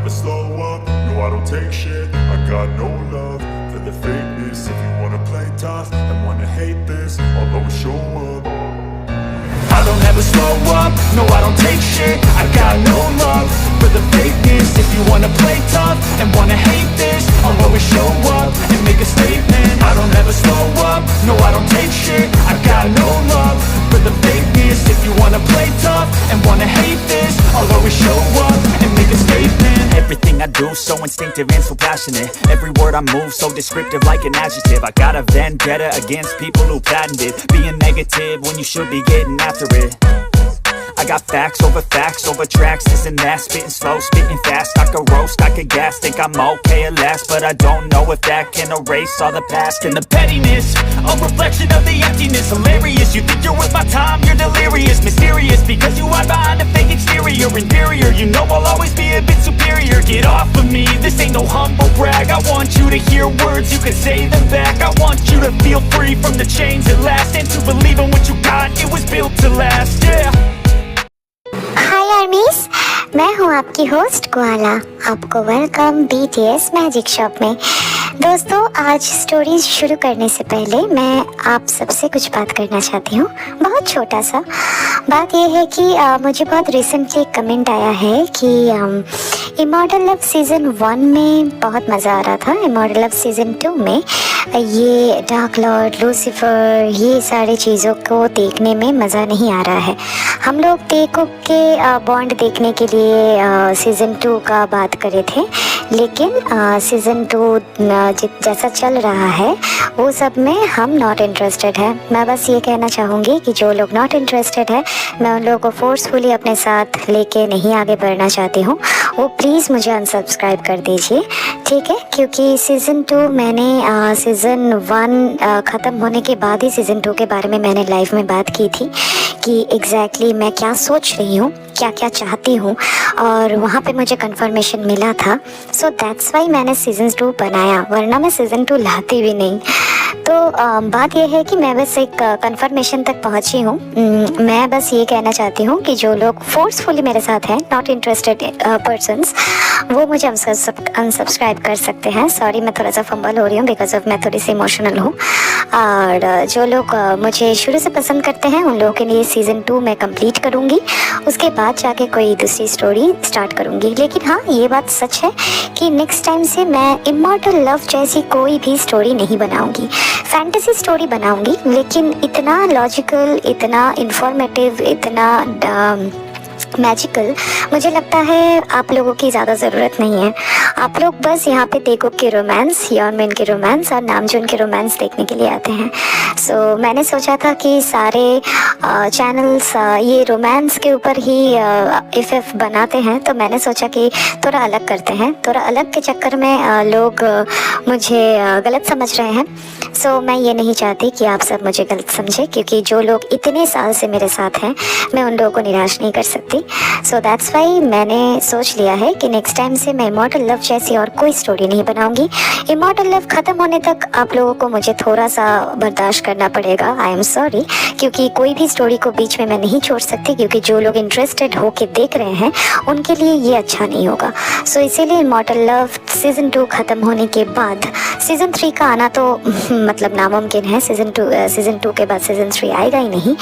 never slow up, no I don't take shit. I got no love for the fakeness. If you wanna play tough and wanna hate this, I'll always show up. I don't ever slow up, no I don't take shit. I got no love for the fakeness. If you wanna play tough and wanna hate this, I'll always show up and make a statement. I don't ever slow up, no I don't take shit. I got no love for the fakeness. If you wanna play tough and wanna hate this, I'll always show up and make a statement. Everything I do so instinctive and so passionate. Every word I move so descriptive like an adjective. I got a vendetta against people who patented being negative when you should be getting after it. I got facts over tracks, this and that. Spitting slow, spitting fast. I could roast, I could gas. Think I'm okay at last, but I don't know if that can erase all the past. And the pettiness, a reflection of the emptiness. Hilarious, you think you're worth my time, you're delirious. Mysterious, because you hide behind a fake exterior. Inferior, you know I'll always be a bit superior. Get off of me, this ain't no humble brag. I want you to hear words, you can say them back. I want you to feel free from the chains at last, and to believe in what you got, it was built to last, yeah. हाय आर्मीज, मैं हूँ आपकी host koala. आपको welcome BTS magic shop में। दोस्तों, आज story शुरू करने से पहले मैं आप सबसे कुछ बात करना चाहती हूँ, बहुत छोटा सा। बात यह है कि मुझे बहुत रिसेंटली एक कमेंट आया है कि इमॉर्टल लव सीज़न 1 में बहुत मज़ा आ रहा था, इमॉर्टल लव सीज़न 2 में ये डार्क लॉर्ड, लूसीफर, ये सारी चीज़ों को देखने में मज़ा नहीं आ रहा है। हम लोग तेकुक के बॉन्ड देखने के लिए सीज़न 2 का बात करे थे, लेकिन सीज़न 2 जैसा चल रहा है वो सब में हम नॉट इंटरेस्टेड है। मैं बस ये कहना चाहूँगी कि जो लोग नॉट इंटरेस्टेड है, मैं उन लोगों को फोर्सफुली अपने साथ लेके नहीं आगे बढ़ना चाहती हूँ, वो प्लीज़ मुझे अनसब्सक्राइब कर दीजिए, ठीक है? क्योंकि सीज़न 2 मैंने सीज़न 1 ख़त्म होने के बाद ही सीज़न 2 के बारे में मैंने लाइव में बात की थी कि एग्जैक्टली मैं क्या सोच रही हूँ, क्या क्या चाहती हूँ, और वहाँ पे मुझे कंफर्मेशन मिला था। सो दैट्स वाई मैंने सीज़न 2 बनाया, वरना मैं सीज़न 2 लाती भी नहीं। तो बात यह है कि मैं बस एक कंफर्मेशन तक पहुंची हूँ। मैं बस ये कहना चाहती हूँ कि जो लोग फोर्सफुली मेरे साथ हैं, नॉट इंटरेस्टेड पर्सन्स, वो मुझे अनसब्सक्राइब कर सकते हैं। सॉरी, मैं थोड़ा सा फंबल हो रही हूँ बिकॉज ऑफ मैं थोड़ी सी इमोशनल हूँ। और जो लोग मुझे शुरू से पसंद करते हैं, उन लोगों के लिए सीज़न 2 मैं कंप्लीट करूँगी, उसके बाद जाके कोई दूसरी स्टोरी स्टार्ट करूँगी। लेकिन हाँ, ये बात सच है कि नेक्स्ट टाइम से मैं इमॉर्टल लव जैसी कोई भी स्टोरी नहीं बनाऊँगी, फैंटेसी स्टोरी बनाऊंगी, लेकिन इतना लॉजिकल, इतना इंफॉर्मेटिव, इतना मैजिकल मुझे लगता है आप लोगों की ज़्यादा ज़रूरत नहीं है। आप लोग बस यहाँ पे तेकुक के रोमांस, यॉनमिन के रोमांस और नामजून के रोमांस देखने के लिए आते हैं। सो मैंने सोचा था कि सारे चैनल्स ये रोमांस के ऊपर ही FF बनाते हैं, तो मैंने सोचा कि थोड़ा अलग करते हैं। थोड़ा अलग के चक्कर में लोग मुझे गलत समझ रहे हैं। सो मैं ये नहीं चाहती कि आप सब मुझे गलत समझें, क्योंकि जो लोग इतने साल से मेरे साथ हैं, मैं उन लोगों को निराश नहीं कर सकती। सो दैट्स वाई मैंने सोच लिया है कि नेक्स्ट टाइम से मैं इमॉर्टल लव जैसी और कोई स्टोरी नहीं बनाऊंगी। इमॉर्टल लव ख़त्म होने तक आप लोगों को मुझे थोड़ा सा बर्दाश्त करना पड़ेगा। आई एम सॉरी, क्योंकि कोई भी स्टोरी को बीच में मैं नहीं छोड़ सकती, क्योंकि जो लोग इंटरेस्टेड होके देख रहे हैं उनके लिए ये अच्छा नहीं होगा। सो इसीलिए इमॉर्टल लव सीज़न 2 ख़त्म होने के बाद सीज़न 3 का आना तो मतलब नामुमकिन है। सीज़न 2 के बाद सीज़न 3 आएगा ही नहीं।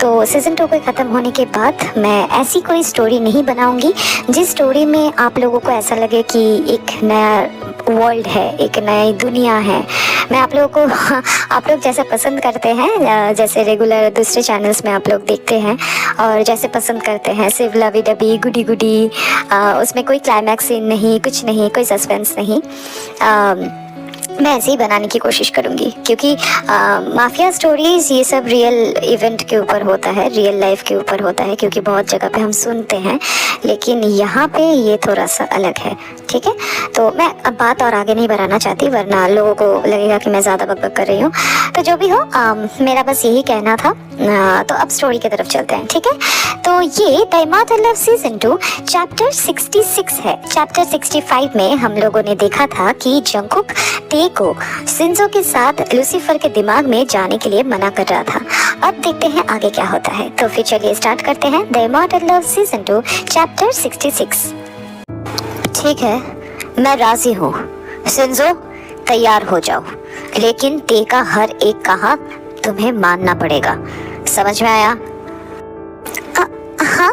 तो सीज़न 2 के ख़त्म होने के बाद मैं ऐसी कोई स्टोरी नहीं बनाऊंगी जिस स्टोरी में आप लोगों को ऐसा लगे कि एक नया वर्ल्ड है, एक नई दुनिया है। मैं आप लोगों को आप लोग जैसे पसंद करते हैं, जैसे रेगुलर दूसरे चैनल्स में आप लोग देखते हैं और जैसे पसंद करते हैं, सिर्फ लवी डबी गुडी गुडी, उसमें कोई क्लाइमैक्स सीन नहीं, कुछ नहीं, कोई सस्पेंस नहीं, मैं ऐसे ही बनाने की कोशिश करूँगी। क्योंकि माफिया स्टोरीज़ ये सब रियल इवेंट के ऊपर होता है, रियल लाइफ के ऊपर होता है, क्योंकि बहुत जगह पे हम सुनते हैं, लेकिन यहाँ पे ये थोड़ा सा अलग है, ठीक है? तो मैं अब बात और आगे नहीं बढ़ाना चाहती, वरना लोगों को लगेगा कि मैं ज़्यादा बकबक कर रही हूँ। तो जो भी हो, मेरा बस यही कहना था। तो अब स्टोरी की तरफ चलते हैं, ठीक है? तो ये the immortal love season 2 chapter 66 है। चैप्टर 65 में हम लोगों ने देखा था कि जंगकुक तेको शिंजो के साथ लूसीफर के दिमाग में जाने के लिए मना कर रहा था। अब देखते हैं आगे क्या होता है। तो फिर चलिए स्टार्ट करते हैं the immortal love season 2 chapter 66। ठीक है, मैं राजी हूँ। शिंजो, तैयार हो जाओ, लेकिन ते का हर एक कहा तुम्हें मानना पड़ेगा। समझ में आया? हाँ।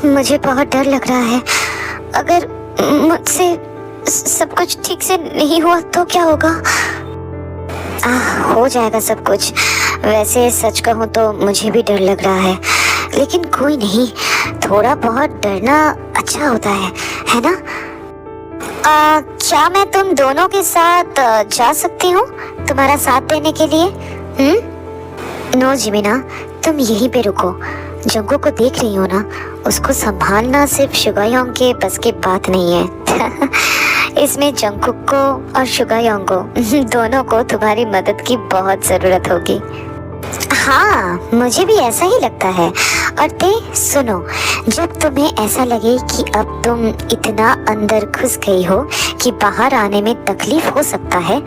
मुझे बहुत डर लग रहा है। अगर मुझसे सब कुछ ठीक से नहीं हुआ तो क्या होगा? हो जाएगा सब कुछ। वैसे सच कहूँ तो मुझे भी डर लग रहा है, लेकिन कोई नहीं, थोड़ा बहुत डरना अच्छा होता है ना? क्या मैं तुम दोनों के साथ जा सकती हूँ तुम्हारा साथ देने के लिए? नो जिमिना, तुम यहीं पे रुको। जंगू को देख रही हो ना, उसको संभालना सिर्फ शुगायोंग के बस की बात नहीं है। इसमें जंगकुक को और शुगायोंग को दोनों को तुम्हारी मदद की बहुत जरूरत होगी। हाँ, मुझे भी ऐसा ही लगता है। और ते सुनो, जब तुम्हें ऐसा लगे कि अब तुम इतना अंदर घुस गई हो कि बाहर आने में तकलीफ हो सकता है,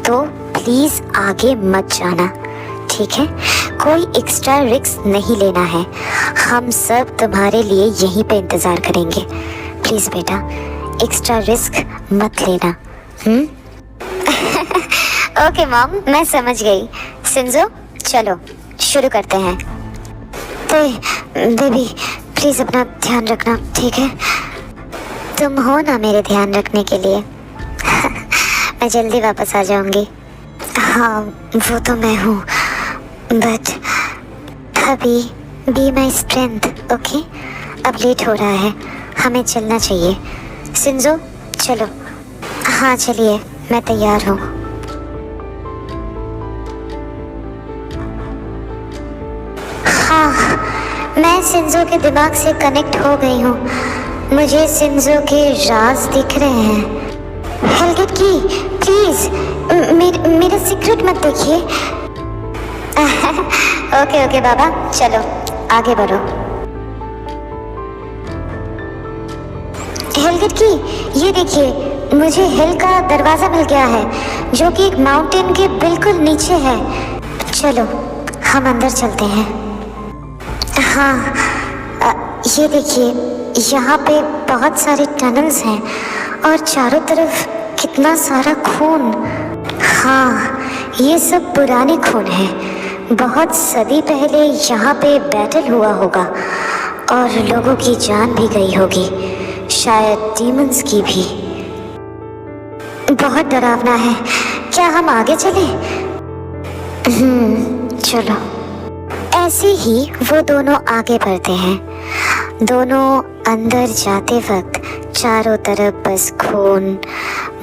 तो प्लीज आगे मत जाना, ठीक है? कोई एक्स्ट्रा रिस्क नहीं लेना है। हम सब तुम्हारे लिए यहीं पे इंतजार करेंगे। प्लीज बेटा, एक्स्ट्रा रिस्क मत लेना। ओके मॉम, मैं समझ गई। शिंजो, चलो शुरू करते हैं। बेबी प्लीज अपना ध्यान रखना, ठीक है? तुम हो ना मेरे ध्यान रखने के लिए। मैं जल्दी वापस आ जाऊंगी। हाँ, वो तो मैं हूँ, बट अभी बी माई स्ट्रेंथ, ओके? अब लेट हो रहा है, हमें चलना चाहिए। शिंजो, चलो। हाँ चलिए, मैं तैयार हूँ। हाँ, मैं शिंजो के दिमाग से कनेक्ट हो गई हूँ। मुझे शिंजो के राज दिख रहे हैं। हेलगेट की, प्लीज मेरा सीक्रेट मत देखिए। ओके बाबा, चलो आगे बढ़ो। हेलगेट की, ये देखिए, मुझे हिल का दरवाजा मिल गया है, जो कि एक माउंटेन के बिल्कुल नीचे है। चलो हम अंदर चलते हैं। हाँ, ये देखिए, यहाँ पे बहुत सारे टनल्स हैं और चारों तरफ कितना सारा खून। हाँ, ये सब पुराने खून है। बहुत सदी पहले यहाँ पे बैटल हुआ होगा और लोगों की जान भी गई होगी, शायद डीमंस की भी। बहुत डरावना है। क्या हम आगे चलें? चलो। ऐसे ही वो दोनों आगे बढ़ते हैं। दोनों अंदर जाते वक्त चारों तरफ बस खून,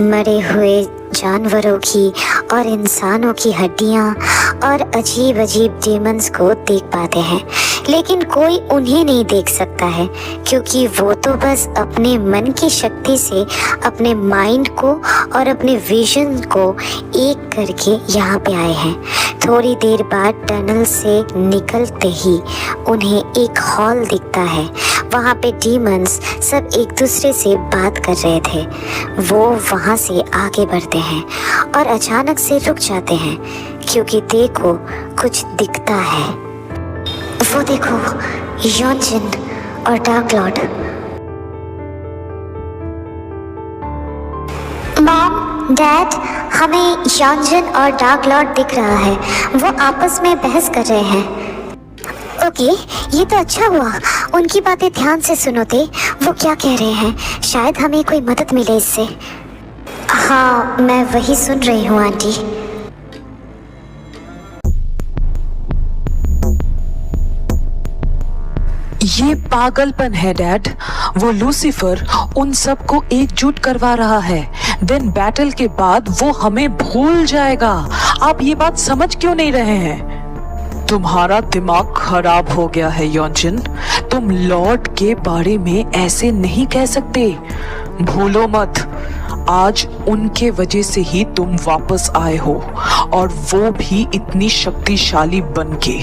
मरे हुए जानवरों की और इंसानों की हड्डियां और अजीब अजीब डीमंस को देख पाते हैं, लेकिन कोई उन्हें नहीं देख सकता है, क्योंकि वो तो बस अपने मन की शक्ति से अपने माइंड को और अपने विजन को एक करके यहाँ पे आए हैं। थोड़ी देर बाद टनल से निकलते ही उन्हें एक हॉल दिखता है। वहाँ पे डीमंस सब एक दूसरे से बात कर रहे थे। वो वहाँ से आगे बढ़ते हैं और अचानक से रुक जाते हैं, क्योंकि देखो कुछ दिखता है। वो देखो, योनजिन और डार्क लॉर्ड। मॉम, डैड, हमें योनजिन और डार्क लॉर्ड दिख रहा है। वो आपस में बहस कर रहे हैं। ओके, ये तो अच्छा हुआ। उनकी बातें ध्यान से सुनो थे, वो क्या कह रहे हैं। शायद हमें कोई मदद मिले इससे। हाँ, मैं वही सुन रही हूँ आंटी। ये पागलपन है डैड। वो लूसीफर उन सबको एकजुट करवा रहा है, देन बैटल के बाद वो हमें भूल जाएगा। आप ये बात समझ क्यों नहीं रहे हैं? तुम्हारा दिमाग खराब हो गया है योनजिन। तुम लॉर्ड के बारे में ऐसे नहीं कह सकते। भूलो मत, आज उनके वजह से ही तुम वापस आए हो, और वो भी इतनी शक्तिशाली बनके।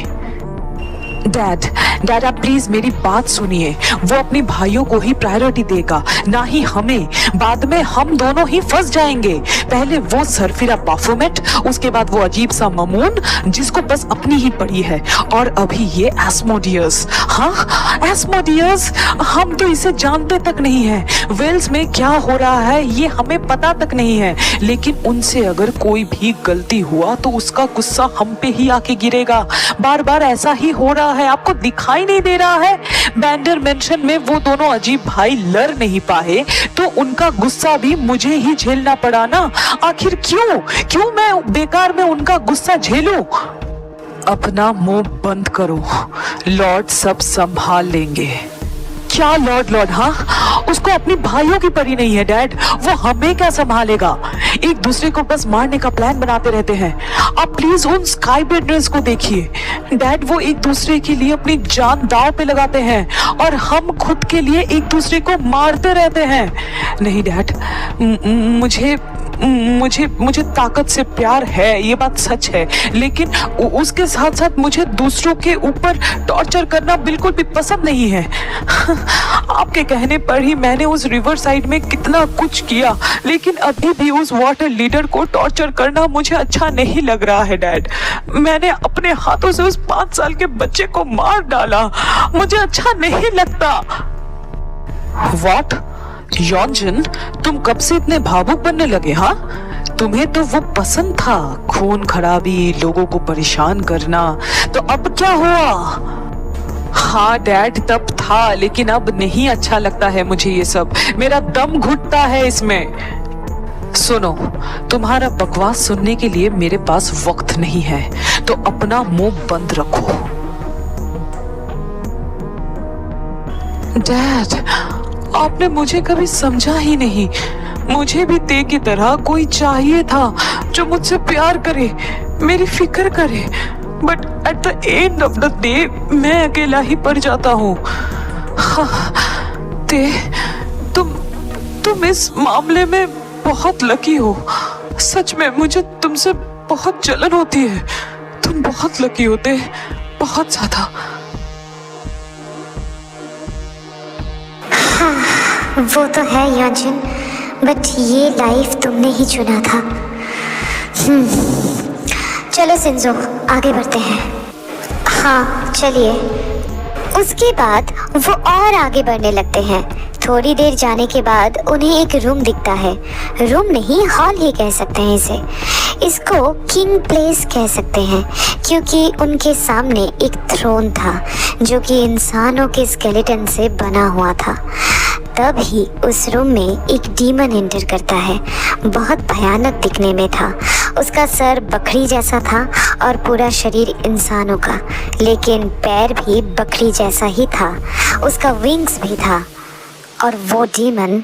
डैड आप प्लीज मेरी बात सुनिए। वो अपने भाइयों को ही प्रायोरिटी देगा, ना ही हमें। बाद में हम दोनों ही फंस जाएंगे। पहले वो सरफिरा बाफोमेट, उसके बाद वो अजीब सा ममून जिसको बस अपनी ही पड़ी है, और अभी ये एस्मोडियस। हाँ, एस्मोडियस, हम तो इसे जानते तक नहीं है। वेल्स में क्या हो रहा है ये हमें पता तक नहीं है, लेकिन उनसे अगर कोई भी गलती हुआ तो उसका गुस्सा हम पे ही आके गिरेगा। बार बार ऐसा ही हो रहा है, आपको दिखाई नहीं दे रहा है? बैंडर मेंशन में वो दोनों अजीब भाई लड़ नहीं पाए तो उनका गुस्सा भी मुझे ही झेलना पड़ा ना। आखिर क्यों मैं बेकार में उनका गुस्सा झेलूं? अपना मुंह बंद करो, लॉर्ड सब संभाल लेंगे। क्या लॉर्ड? हाँ, उसको अपनी भाइयों की परी नहीं है डैड, वो हमें क्या संभालेगा? एक दूसरे को बस मारने का प्लान बनाते रहते हैं। आप प्लीज उन स्काई बेंडर्स को देखिए डैड, वो एक दूसरे के लिए अपनी जान दांव पे लगाते हैं और हम खुद के लिए एक दूसरे को मारते रहते हैं। नहीं डैड, मुझे ताकत से प्यार है, ये बात सच है, लेकिन उसके साथ साथ मुझे दूसरों के ऊपर टॉर्चर करना बिल्कुल भी पसंद नहीं है। आपके कहने पर ही मैंने उस रिवर साइड में कितना कुछ किया, लेकिन अभी भी उस वाटर लीडर को टॉर्चर करना मुझे अच्छा नहीं लग रहा है डैड। मैंने अपने हाथों से उस 5 साल के बच्चे को मार डाला, मुझे अच्छा नहीं लगता। What? योंजन, तुम कब से इतने भावुक बनने लगे? हाँ, तुम्हें तो वो पसंद था, खून खराबी, लोगों को परेशान करना, तो अब क्या हुआ? हाँ डैड, तब था, लेकिन अब नहीं अच्छा लगता है मुझे ये सब। मेरा दम घुटता है इसमें। सुनो, तुम्हारा बकवास सुनने के लिए मेरे पास वक्त नहीं है, तो अपना मुंह बंद रखो। डैड, आपने मुझे कभी समझा ही नहीं। मुझे भी ते की तरह कोई चाहिए था जो मुझसे प्यार करे, मेरी फिक्र करे, but at the end of the day मैं अकेला ही पड़ जाता हूँ। हाँ, ते, तुम इस मामले में बहुत लकी हो। सच में मुझे तुमसे बहुत जलन होती है। तुम बहुत लकी होते, बहुत ज्यादा। वो तो है योंजन, बट ये लाइफ तुमने ही चुना था। चलो शिंजो, आगे बढ़ते हैं। हाँ चलिए। उसके बाद वो और आगे बढ़ने लगते हैं। थोड़ी देर जाने के बाद उन्हें एक रूम दिखता है। रूम नहीं, हॉल ही कह सकते हैं इसे। इसको किंग प्लेस कह सकते हैं, क्योंकि उनके सामने एक थ्रोन था जो कि इंसानों के स्केलेटन से बना हुआ था। तब ही उस रूम में एक डीमन एंटर करता है। बहुत भयानक दिखने में था। उसका सर बकरी जैसा था और पूरा शरीर इंसानों का, लेकिन पैर भी बकरी जैसा ही था। उसका विंग्स भी था। और वो डीमन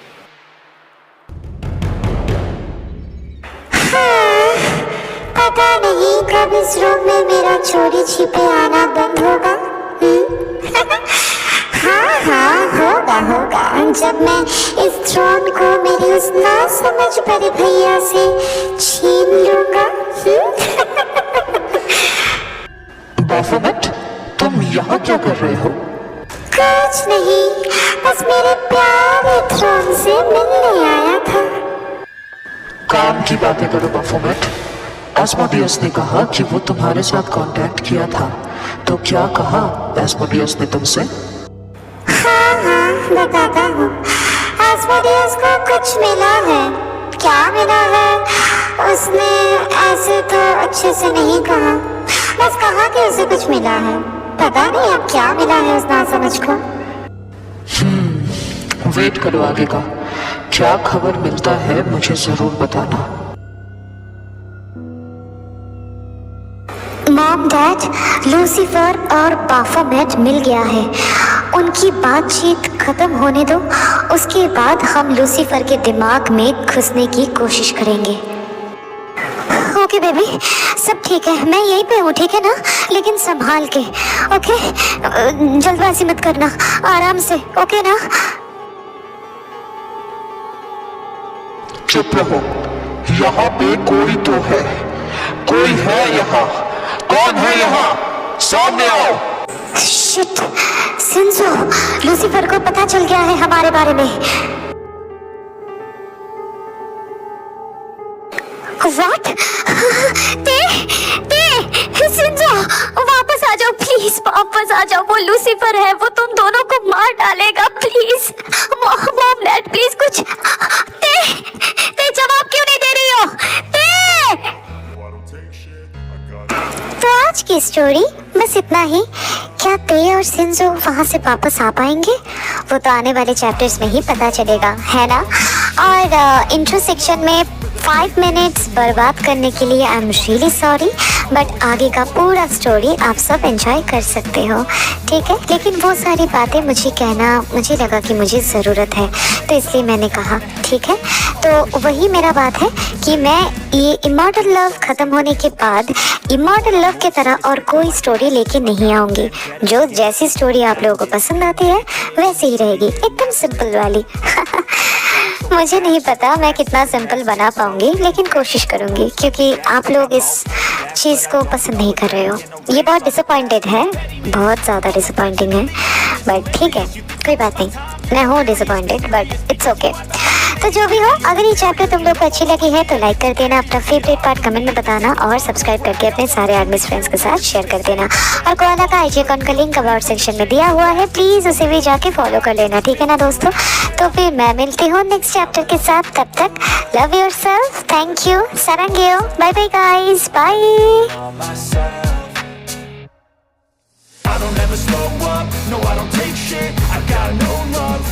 पता नहीं कब इस रूम में मेरा चोरी छिपे आना बंद होगा। हाँ होगा जब मैं इस थ्रोन को मेरी उस ना समझ बड़े भैया से छीन लूंगा। बाफोमेट, तुम यहाँ क्या कर रहे हो? कुछ नहीं, बस मेरे प्यारे थ्रोन से मिलने आया था। काम की बातें करो बाफोमेट। एस्मोडियस ने कहा कि वो तुम्हारे साथ कांटेक्ट किया था, तो क्या कहा एस्मोडियस ने तुमसे? हाँ बताता हूँ। एस्मोडियस को कुछ मिला है। क्या मिला है उसने ऐसे तो अच्छे से नहीं कहा, बस कहा कि उसे कुछ मिला है। पता नहीं अब क्या मिला है उस नासमझ को। वेट करो आगे का। क्या खबर मिलता है मुझे जरूर बताना। मॉम डैड, लूसीफर और बाफोमेट मिल गया है। उनकी बातचीत खत्म होने दो, उसके बाद हम लूसीफर के दिमाग में घुसने की कोशिश करेंगे। ओके बेबी, सब ठीक है, मैं यहीं पे हूँ, ठीक है ना? लेकिन संभाल के, ओके? जल्दबाजी मत करना, आराम से, ओके ना? चुप रहो, यहाँ पे कोई तो है, कोई है यहाँ। कौन है यहाँ? सामने आओ। शिट, सिंजो, लूसीफर को पता चल गया है हमारे बारे में। व्हाट? सिंजो, वापस आ जाओ प्लीज, वापस आ जाओ। वो लूसीफर है, वो तुम दोनों को मार डालेगा। प्लीज मॉम डैड, प्लीज कुछ। ते जवाब क्यों नहीं दे रही हो? तो आज की स्टोरी बस इतना ही। क्या ते और सिंजो वहां से वापस आ पाएंगे? वो तो आने वाले चैप्टर्स में ही पता चलेगा, है ना। और इंट्रो सेक्शन में 5 मिनट्स बर्बाद करने के लिए I am really sorry, but आगे का पूरा स्टोरी आप सब एंजॉय कर सकते हो, ठीक है। लेकिन वो सारी बातें मुझे लगा कि मुझे ज़रूरत है, तो इसलिए मैंने कहा, ठीक है। तो वही मेरा बात है कि मैं ये इमॉर्टल लव ख़त्म होने के बाद इमॉर्टल लव की तरह और कोई स्टोरी लेके नहीं आऊँगी। जो जैसी स्टोरी आप लोगों को पसंद आती है वैसे ही रहेगी, एकदम सिंपल वाली। मुझे नहीं पता मैं कितना सिंपल बना पाऊंगी, लेकिन कोशिश करूंगी, क्योंकि आप लोग इस चीज़ को पसंद नहीं कर रहे हो। ये बहुत डिसअपॉइंटेड है, बहुत ज़्यादा डिसअपॉइंटिंग है, बट ठीक है, कोई बात नहीं। मैं हूँ डिसअपॉइंटेड, बट इट्स ओके। तो जो भी हो, अगर ये चैप्टर तुम लोग को अच्छी लगी है तो लाइक कर देना, अपना फेवरेट पार्ट कमेंट में बताना, और सब्सक्राइब करके अपने सारे आर्मीज फ्रेंड्स के साथ शेयर कर देना। और कोआला का आईजी अकाउंट का लिंक अबाउट सेक्शन में दिया हुआ है, प्लीज़ उसे भी जाके फॉलो कर लेना, ठीक है ना दोस्तों। तो फिर मैं मिलती हूँ नेक्स्ट चैप्टर के साथ, तब तक लव योरसेल्फ, थैंक यू, सरंगियो, bye bye guys, bye. I don't ever slow up, no I don't take shit, I got no love